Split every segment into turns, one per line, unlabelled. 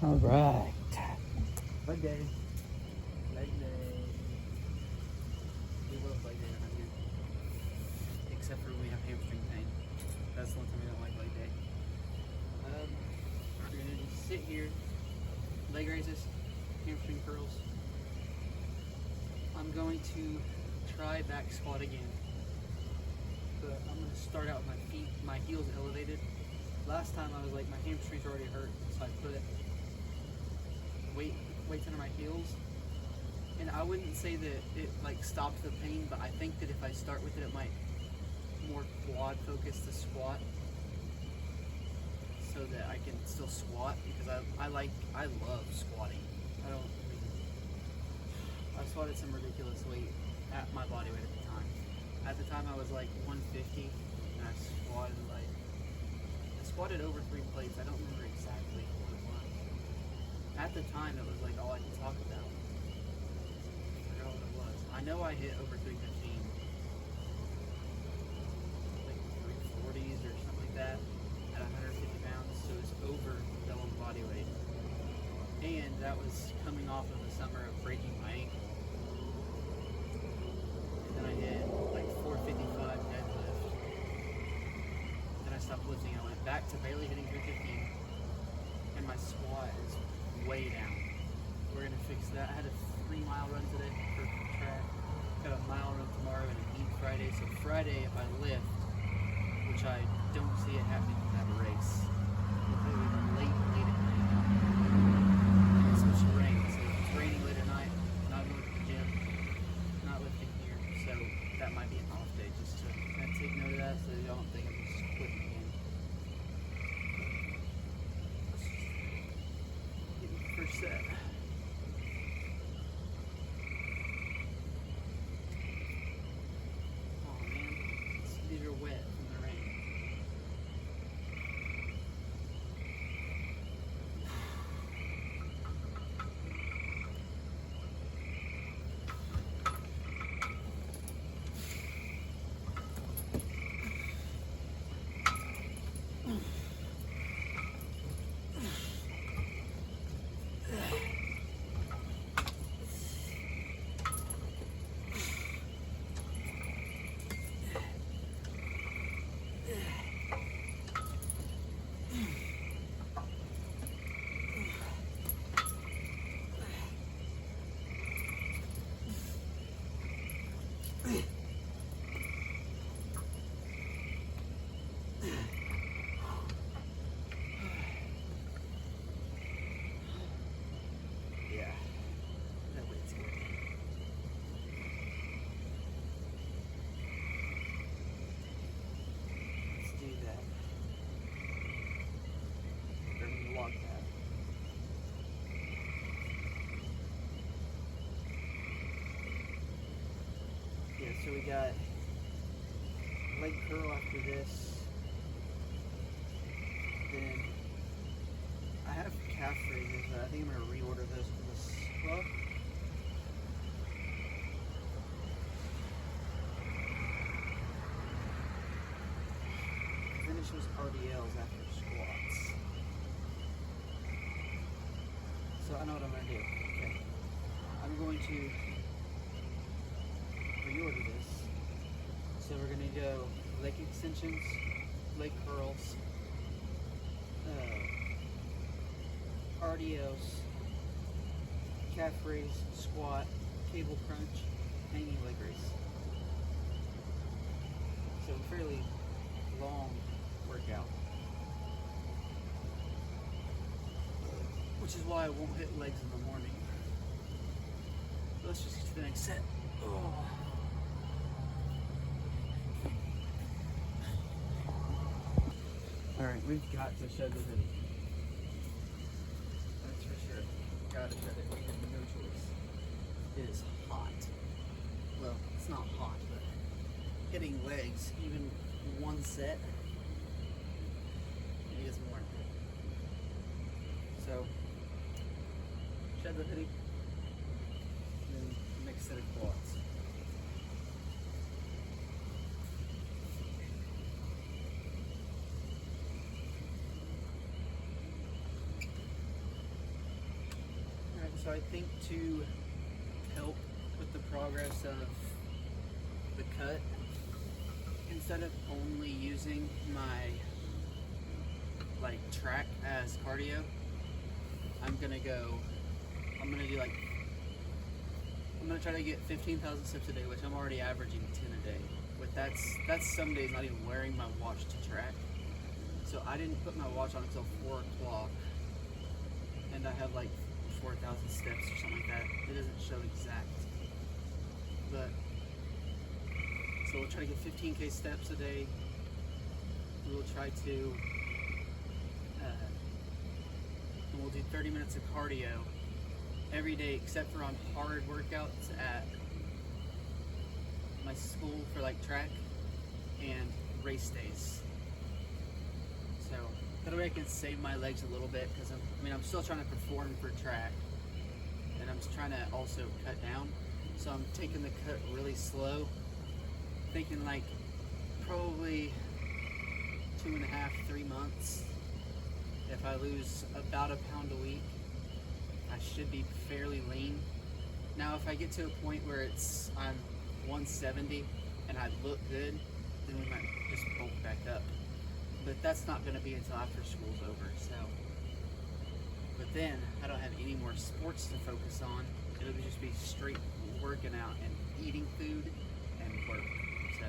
All right.
Leg day. Leg day. We love leg day around here. Except for when we have hamstring pain. That's the one time we don't like leg day. We're going to just sit here, leg raises, hamstring curls. I'm going to try back squat again. But I'm going to start out with my feet, my heels elevated. Last time I was like, my hamstrings already hurt, so I put weights under my heels. And I wouldn't say that it like stopped the pain, but I think that if I start with it, it might more quad focus the squat, so that I can still squat, because I love squatting. I squatted some ridiculous weight at my body weight at the time. At the time I was like 150, and I squatted over 3 plates. I don't remember exactly what it was. At the time it was like all I could talk about. I forgot what it was. I know I hit over 315, like 340s or something like that, at 150 pounds, so it's over double body weight. And that was coming off of the summer of breaking my ankle. And then I hit like 455 deadlift. Then I stopped lifting. I went back to barely hitting 315, and my squat is way down. We're gonna fix that. I had a 3-mile run today for track. Got a mile run tomorrow and a heat Friday. So Friday, if I lift, which I don't see it happening from that race, it'll probably be late at night. It's supposed to rain, so if it's raining late at night, not going to the gym, not lifting here, so that might be an off day. Just to kind of take note of that, so you don't think I'm just quitting again. Get the first set. Oh man, these are wet from the rain. Yeah, that weight's good. Let's do that. We're gonna log that. Yeah, so we got leg curl after this. Then I have calf raises, but I think I'm gonna reorder those for this. Well, finish those RDLs after squats. So I know what I'm gonna do. Okay, I'm going to reorder this. So we're gonna go leg extensions, leg curls, RDLs, calf raise, squat, cable crunch, hanging leg raise. So a fairly long workout, which is why I won't hit legs in the morning. Let's just get to the next set. Oh. Alright, we've got to shed the hoodie. That's for sure. Gotta shed it. We have no choice. It is hot. Well, it's not hot, but hitting legs, even one set, it is more. So, shed the hoodie, and then next set of quads. So I think to help with the progress of the cut, instead of only using my like track as cardio, I'm gonna try to get 15,000 steps a day, which I'm already averaging 10 a day. But that's some days not even wearing my watch to track. So I didn't put my watch on until 4 o'clock, and I have like 4,000 steps or something like that. It doesn't show exact, but so we'll try to get 15K steps a day. We'll try to, and we'll do 30 minutes of cardio every day, except for on hard workouts at my school for like track and race days. So that way I can save my legs a little bit, because I'm still trying to perform for track, and I'm trying to also cut down. So I'm taking the cut really slow, thinking like probably 2.5, 3 months. If I lose about a pound a week, I should be fairly lean. Now, if I get to a point where I'm 170 and I look good, then we might just bulk back up. But that's not going to be until after school's over. So, but then I don't have any more sports to focus on. It'll just be straight working out and eating food and work. So.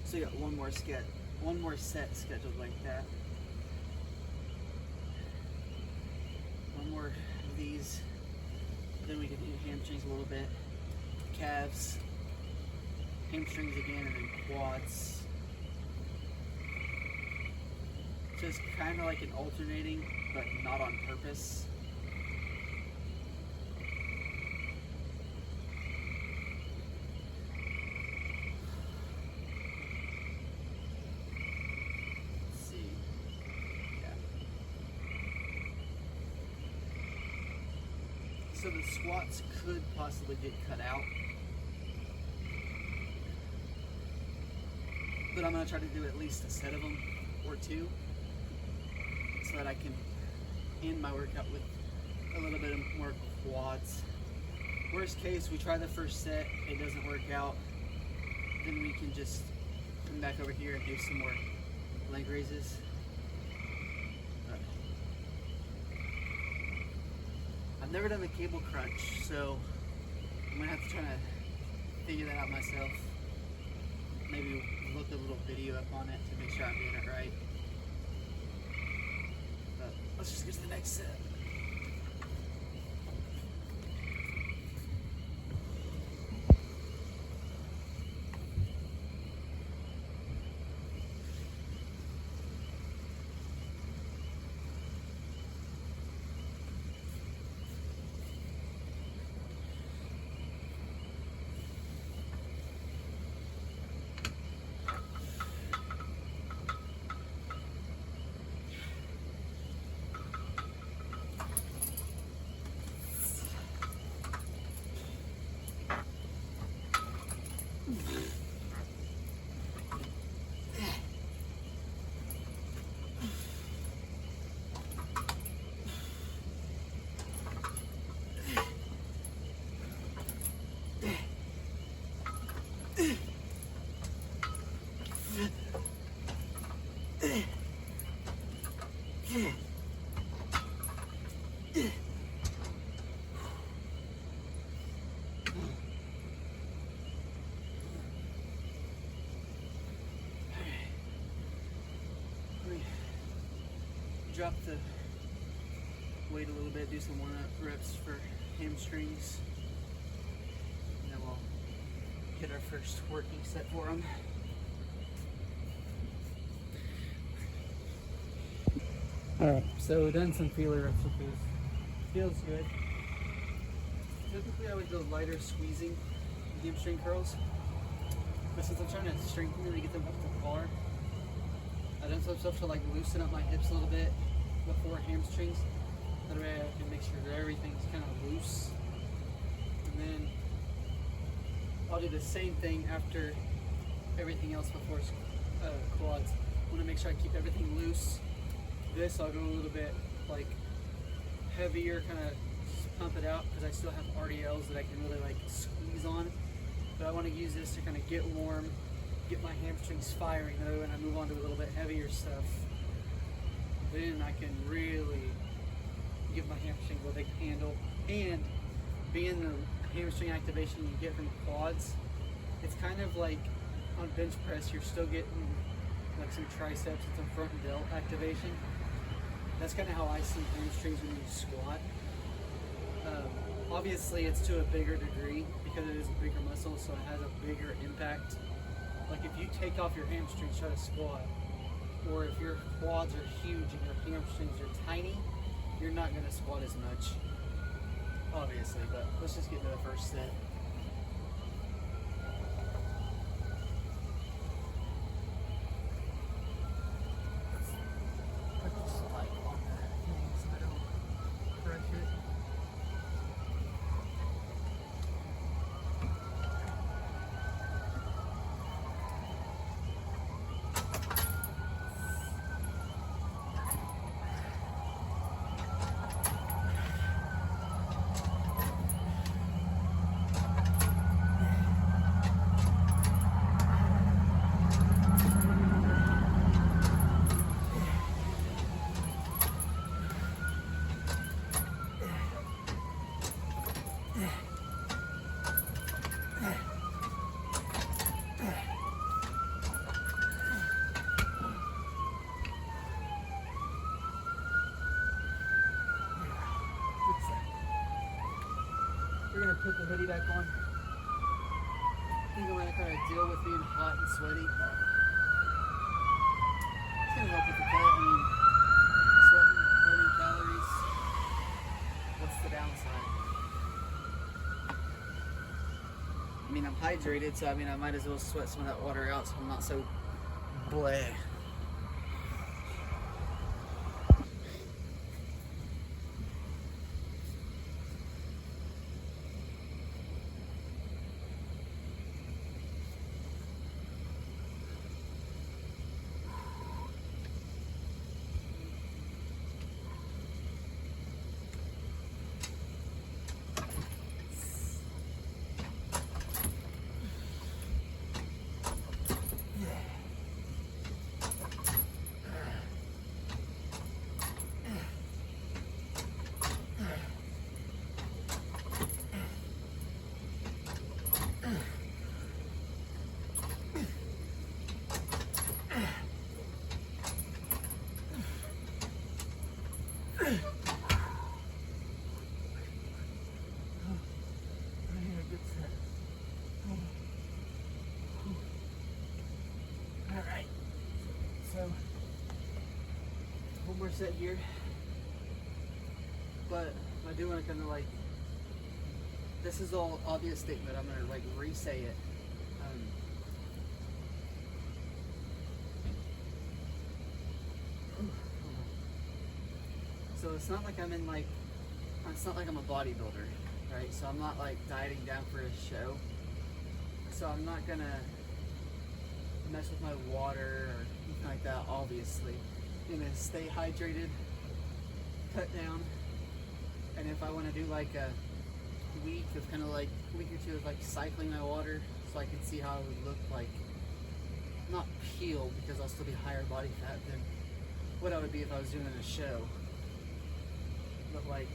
So you got one more set scheduled like that. One more of these. Then we can do hamstrings a little bit, calves, hamstrings again, and then quads. Just kind of like an alternating, but not on purpose. So the squats could possibly get cut out, but I'm going to try to do at least a set of them or two, so that I can end my workout with a little bit more quads. Worst case, we try the first set, it doesn't work out, then we can just come back over here and do some more leg raises. I've never done the cable crunch, so I'm gonna have to try to figure that out myself. Maybe look a little video up on it to make sure I'm doing it right. But let's just get to the next set. drop the weight a little bit, do some warm-up reps for hamstrings, and then we'll get our first working set for them. Alright, so done some feeler reps with this. Feels good. Typically I would go lighter squeezing hamstring curls, but since I'm trying to strengthen them to get them up to par, I've done some stuff to like loosen up my hips a little bit before hamstrings. That way I can make sure that everything's kind of loose. And then I'll do the same thing after everything else before quads. I want to make sure I keep everything loose. This I'll go a little bit like heavier, kind of pump it out because I still have RDLs that I can really like squeeze on. But I want to use this to kind of get warm, get my hamstrings firing though, and I move on to a little bit heavier stuff. Then I can really give my hamstring what they can handle. And being the hamstring activation you get from quads, it's kind of like on bench press, you're still getting like some triceps and some front delt activation. That's kind of how I see hamstrings when you squat. Obviously it's to a bigger degree because it is a bigger muscle, so it has a bigger impact. Like if you take off your hamstrings, try to squat, or if your quads are huge and your hamstrings are tiny, you're not going to squat as much, obviously. But let's just get to the first set. We're gonna put the hoodie back on. I think I'm gonna kind of deal with being hot and sweaty. It's gonna help with the cut. I mean, sweating, burning calories. What's the downside? I mean, I'm hydrated, so I mean, I might as well sweat some of that water out so I'm not so bleh. Alright, so one more set here, but I do want to kind of like, this is all obvious statement, I'm going to like re-say it. So it's not like I'm in like, it's not like I'm a bodybuilder, right? So I'm not like dieting down for a show. So I'm not gonna mess with my water or anything like that, obviously. I'm gonna stay hydrated, cut down, and if I wanna do like a week of kind of like, a week or two of like cycling my water so I can see how it would look like, not peel because I'll still be higher body fat than what I would be if I was doing a show. But like,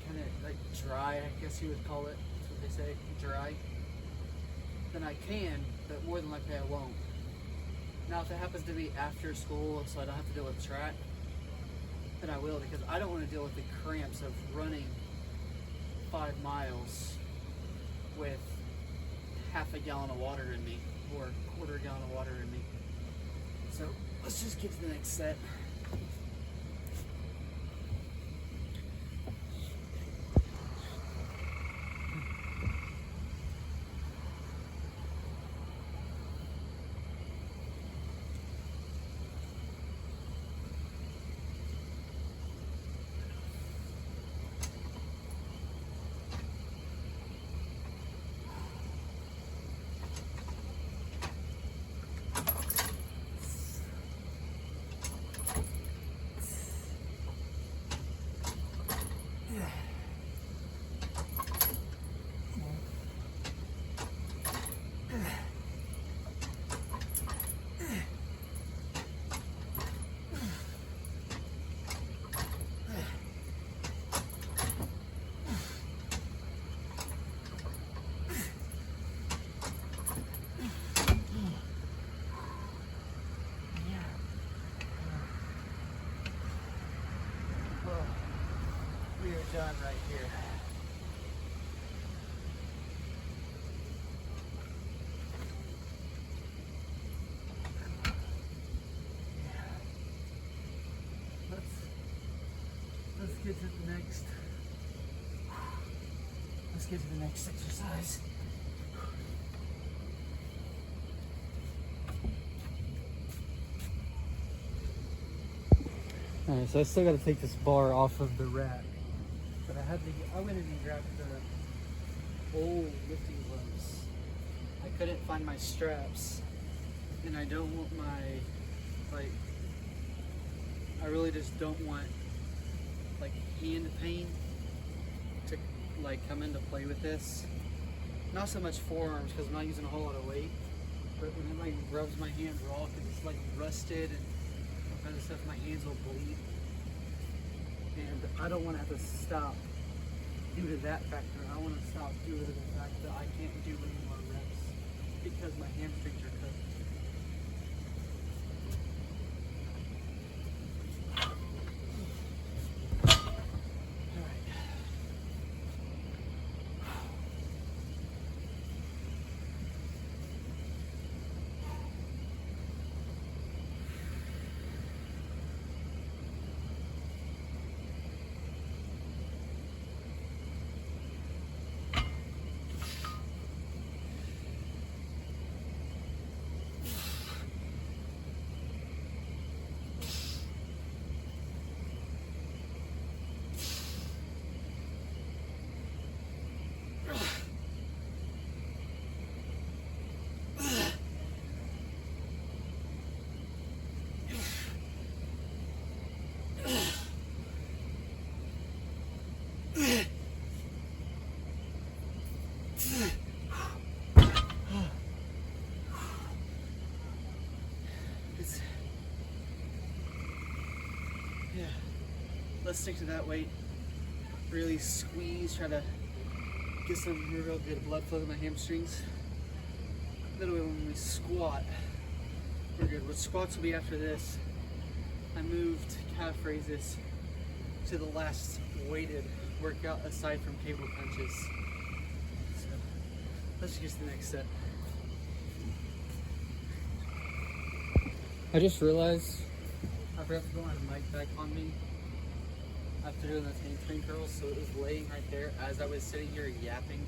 kind of like dry, I guess you would call it. That's what they say, dry. Then I can, but more than likely I won't. Now if it happens to be after school so I don't have to deal with track, then I will, because I don't want to deal with the cramps of running 5 miles with half a gallon of water in me or quarter gallon of water in me. So let's just get to the next set. Done right here. Let's get to the next. Let's get to the next exercise. All right, so I still got to take this bar off of the rack. But I went in and grabbed the old lifting gloves. I couldn't find my straps, and I don't want I really just don't want hand pain to come into play with this. Not so much forearms, because I'm not using a whole lot of weight, but when it rubs my hands raw, because it's rusted and all kinds of stuff, my hands will bleed. And I don't want to have to stop due to that factor. I want to stop due to the fact that I can't do any more reps because my hamstrings are cut. Yeah, let's stick to that weight. Really squeeze, try to get some real good blood flow to my hamstrings. That way when we squat, we're good. What squats will be after this, I moved calf raises to the last weighted workout aside from cable punches. So let's get to the next set. I just realized I forgot to put my mic back on me after doing those hamstring curls, so it was laying right there as I was sitting here yapping.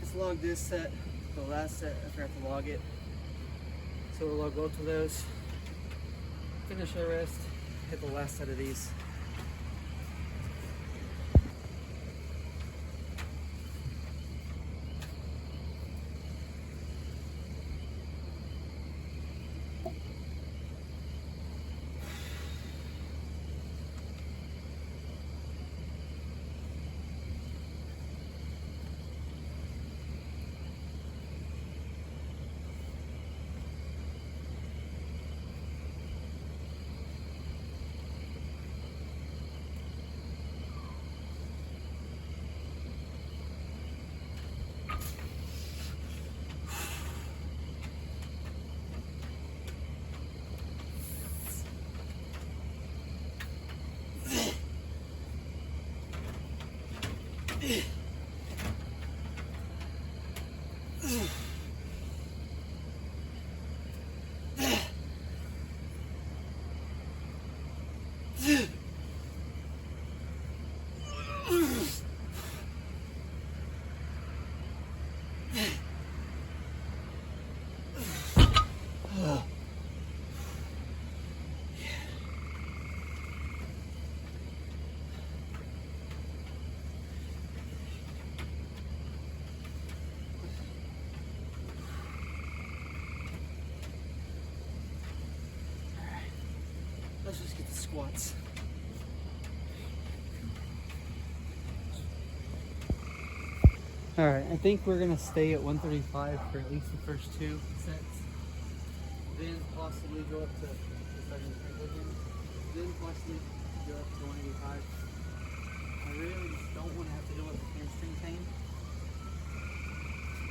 Let's log this set The last set, I forgot to log it. So we'll log both of those. Finish our rest. Hit the last set of these. Let's just get the squats. All right, I think we're gonna stay at 135 for at least the first 2 sets. Then possibly go up to then possibly go up to 185. I really just don't want to have to deal with the hamstring pain,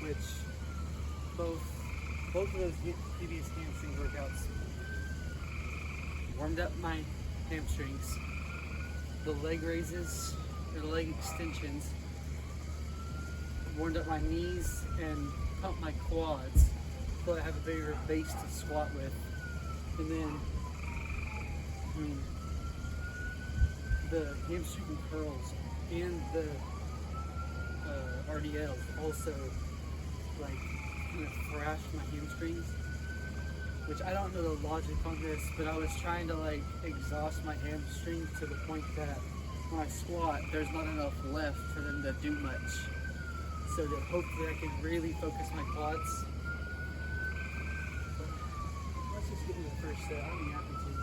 which both of those previous hamstring workouts warmed up my hamstrings. The leg raises, or the leg extensions, warmed up my knees and pumped my quads so I have a bigger base to squat with. And then, the hamstring curls and the RDLs also like kind of thrashed my hamstrings, which I don't know the logic on this, but I was trying to like exhaust my hamstrings to the point that when I squat, there's not enough left for them to do much. So that hopefully I can really focus my quads. But let's just get to the first set. I don't even have to do much.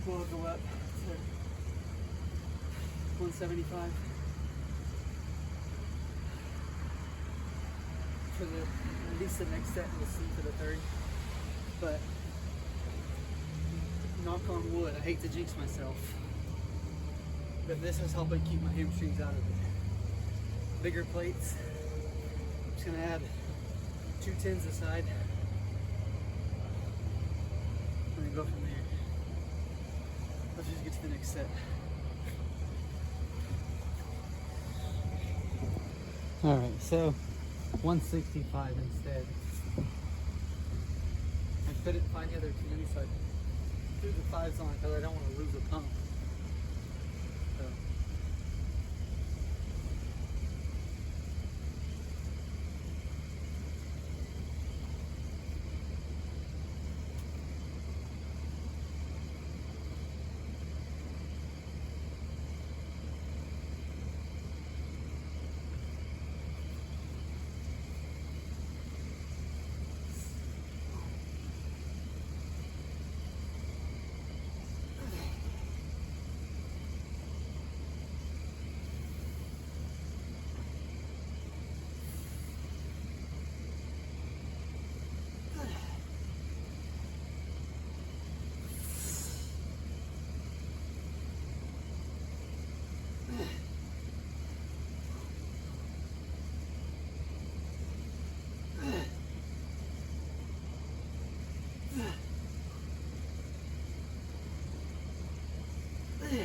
We'll go up to 175 for at least the next set, and we'll see for the third. But knock on wood, I hate to jinx myself, but this is helping keep my hamstrings out of it. Bigger plates. I'm just gonna add 2 tens aside. I'm gonna go from there. Let's just get to the next set. All right, so 165 instead. I couldn't find the other 10, so I threw the 5s on because I don't want to lose a pump. So. We'll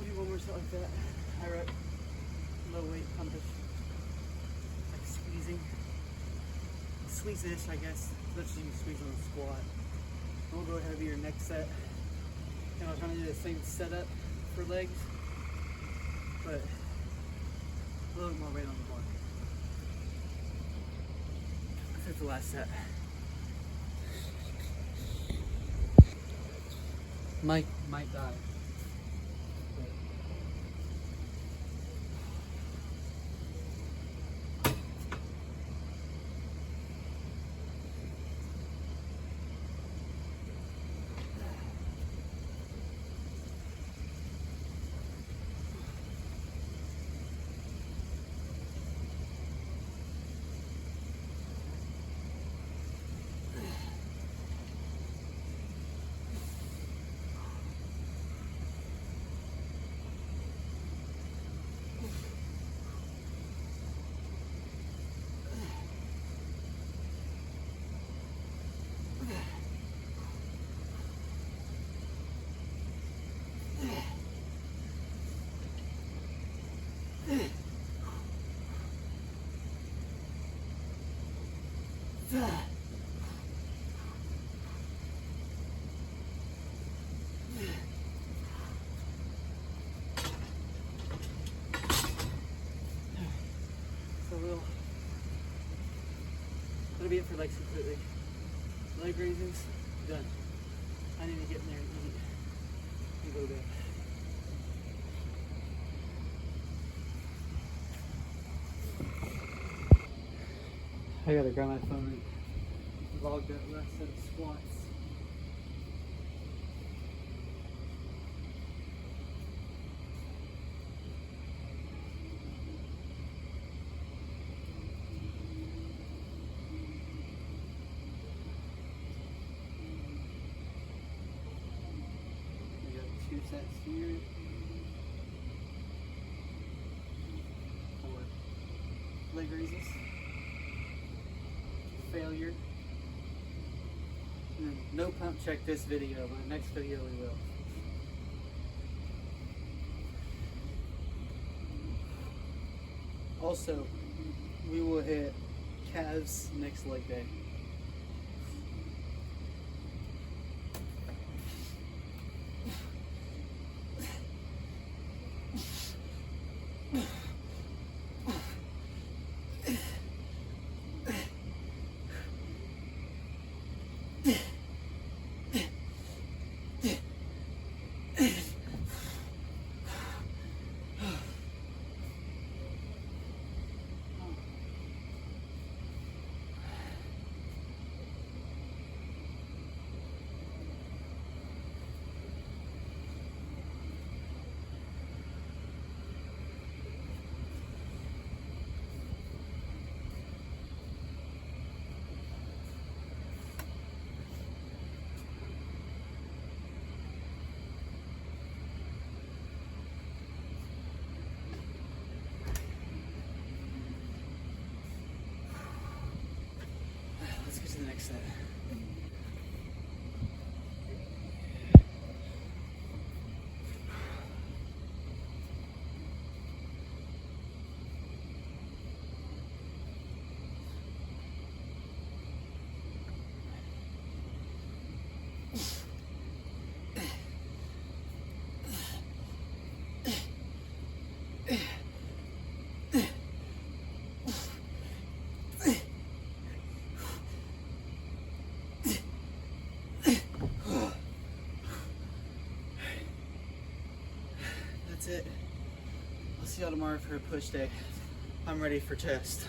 do one more set like that. High rep, low weight pump it. Like squeezing. Squeeze-ish, I guess. That's what you squeeze on the squat. We'll go heavier next set. And I'll try to do the same setup for legs, but a little more weight on the bar. That's the last set. Might die. That'll be it for legs completely. Leg raises, done. I need to get in there and eat a little bit. I gotta grab my phone and log that last set of squats. We got 2 sets here. 4 leg raises. Failure. And no pump check this video, but next video we will. Also, we will hit calves next leg day. Let's get to the next set. That's it. I'll see y'all tomorrow for a push day. I'm ready for chest.